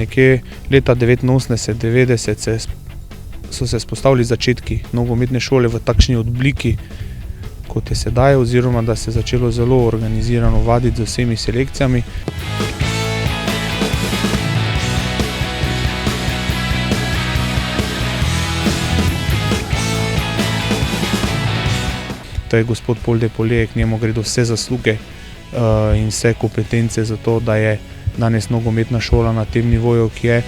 nekje leta 1989-90 so se spostavili začetki nogometne šole v takšni obliki, kot je sedaj, oziroma da se je začelo zelo organizirano vaditi z vsemi selekcijami. To je gospod Polde Polje, k njemu gredo vse zasluge in vse kompetence za to, da je danes nogometna šola na tem nivoju, ki je.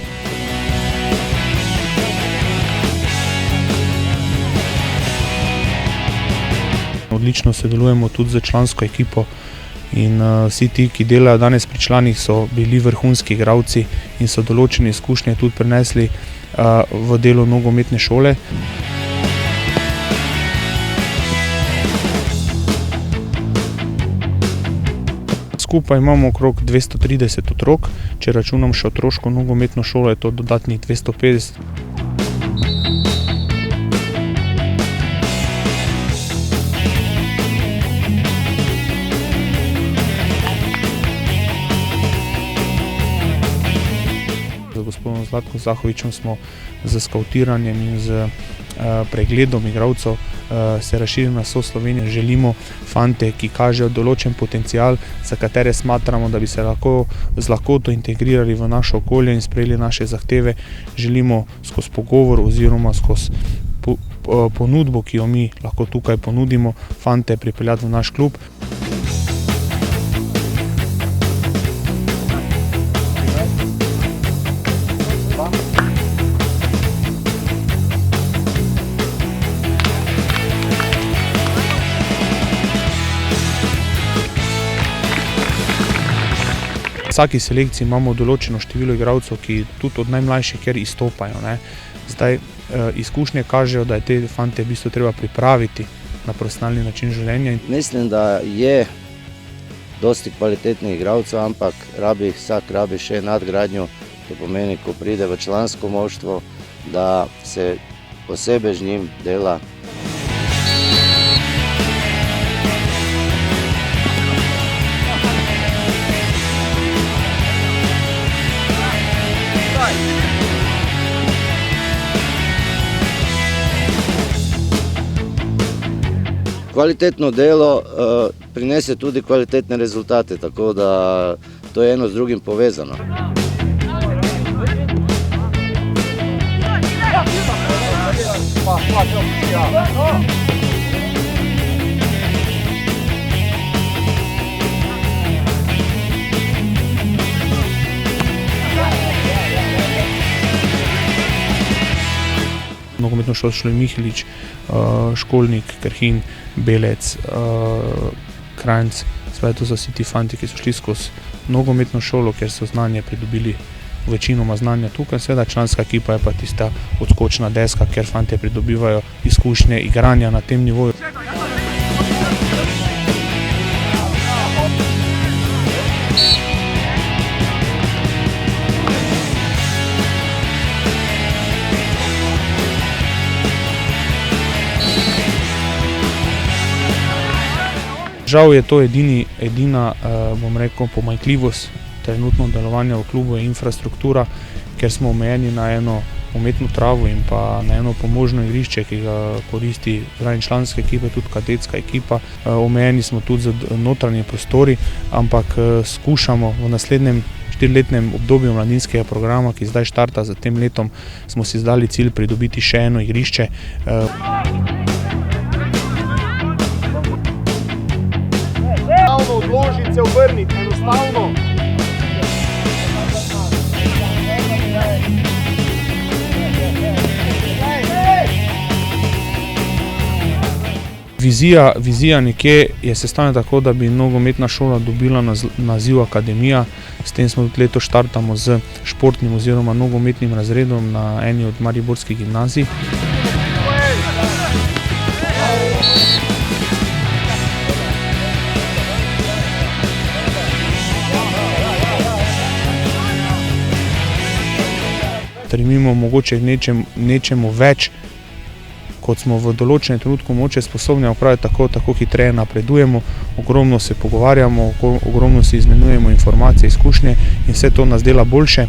Odlično sodelujemo tudi z člansko ekipo in vsi ti, ki delajo danes pri članih, so bili vrhunski igralci in so določene izkušnje tudi prinesli v delo nogometne šole. Skupaj imamo okrog 230 otrok, če računam še otroško nogometno šolo, je to dodatnih 250. Z gospodom Zlatkom Zahovičem smo z skavtiranjem in z pregledom igralcev se razširili na vso Slovenijo. Želimo fante, ki kažejo določen potencial, za katere smatramo, da bi se lahko z lahkoto integrirali v naše okolje in sprejeli naše zahteve. Želimo skozi pogovor oziroma skozi ponudbo, ki jo mi lahko tukaj ponudimo, fante pripeljati v naš klub. V vsaki selekciji imamo določeno število igralcev, ki tudi od najmlajših kjer izstopajo. Zdaj, izkušnje kažejo, da je te fante v bistvu treba pripraviti na profesionalni način življenja. Mislim, da je dosti kvalitetnih igralcev, ampak vsak rabi še nadgradnjo. To pomeni, ko pride v člansko moštvo, da se posebej z njim dela. Kvalitetno delo prinese tudi kvalitetne rezultate, tako da to je eno z drugim povezano. Nogometno šolo Šolej Mihelič, Školnik, Krhin, Belec, Kranjc, to so vsi ti fanti, ki so šli skozi nogometno šolo, ker so znanje pridobili, večinoma znanja tukaj. Seveda članska ekipa je pa tista odskočna deska, ker fantje pridobivajo izkušnje igranja na tem nivoju. Žal je to edina, bom rekel, pomanjkljivost trenutno delovanja v klubu je infrastruktura, ker smo omejeni na eno umetno travo in pa na eno pomožno igrišče, ki ga koristi članske ekipe, tudi kadetska ekipa. Omejeni smo tudi z notranjimi prostori, ampak skušamo v naslednjem 4-letnem obdobju mladinskega programa, ki zdaj štarta za tem letom, smo si zdali cilj pridobiti še eno igrišče. Odložiti, obrniti, enostavno. Vizija nekje je sestavljena tako, da bi nogometna šola dobila naziv akademija. S tem smo tudi letos štartamo z športnim oziroma nogometnim razredom na eni od mariborskih gimnazij. Stremimo mogoče nečemu več, kot smo v določenem trenutku mogoče sposobni opraviti, tako hitreje napredujemo, ogromno se pogovarjamo, ogromno si izmenjujemo informacije, izkušnje in vse to nas dela boljše.